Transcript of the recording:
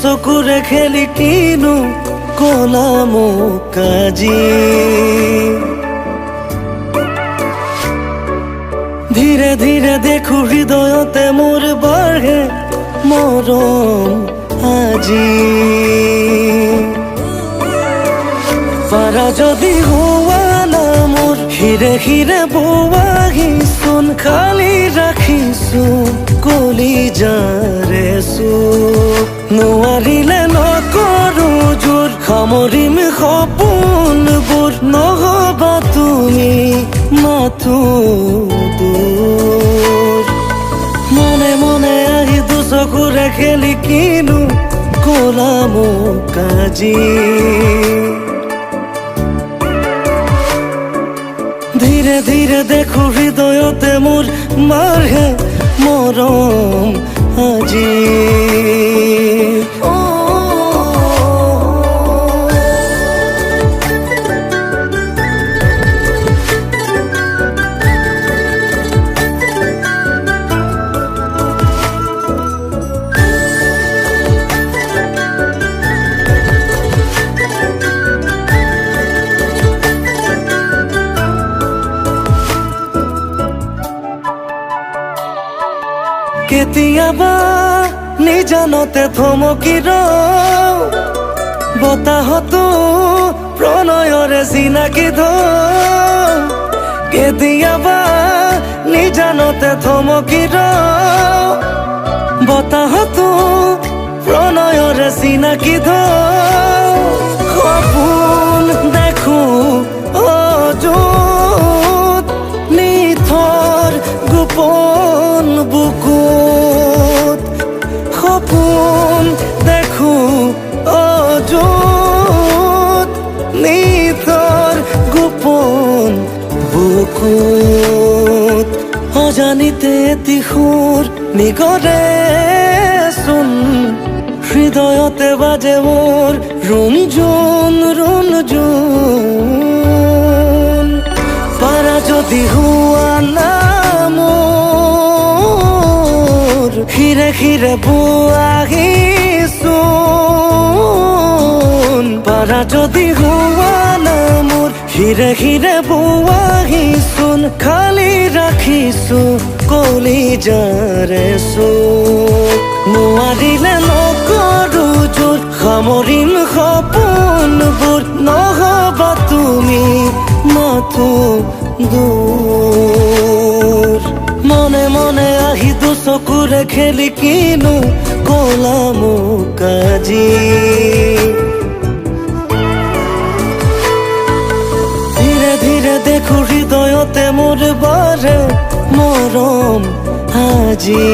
চকুৰে খেলি কিনো কলাম কাজি ধীৰে ধীৰে দেখো হৃদয়তে মোৰ বাঢ়ে মৰম আজি পাৰা যদি হোৱা না মোৰ হিৰে হিৰে বোৱাহিচোন খালি ৰাখিছো কলিজাৰে চুপ নোৱাৰিলে নকৰো জোৰ সামৰিম সপোনবোৰ নহবা তুমি মাথো দূৰ মনে মনে আহি দুচকুৰে খেলি কিনো কলাম কাজি ধীৰে ধীৰে দেখো হৃদয়তে মোৰ বাঢ়ে মৰম আজি কেতিয়াবা নিজানতে থমকি ৰওঁ বতাহতো প্ৰণয়ৰে চিনাকি ধওঁ কেতিয়াবা নিজানতে থমকি ৰওঁ বতাহতো প্ৰণয়ৰে চিনাকি ধওঁ সপোন দেখো অযুত নিথৰ গোপন বুকুত সপোন দেখো অযুত নিথৰ গোপন বুকুত অজানিতে এটি সুৰ নিগৰে চোন হৃদয়তে বাজে মোৰ ৰুণজুণ ৰুণজুণ পাৰা যদি হোৱা না মোৰ হিৰে হিৰে বোৱাহিচোন পাৰা যদি হোৱা না মোৰ হিৰে হিৰে বোৱাহিচোন খালি ৰাখিছো কলিজাৰে চুপ নোৱাৰিলে নকৰো জোৰ সামৰিম সপোনবোৰ নহবা তুমি মাথো দূৰ মনে মনে আহি দুচকুৰে খেলি কিনো কলাম কাজি ধীৰে ধীৰে দেখো হৃদয়তে মোৰ বাঢ়ে মৰম আজি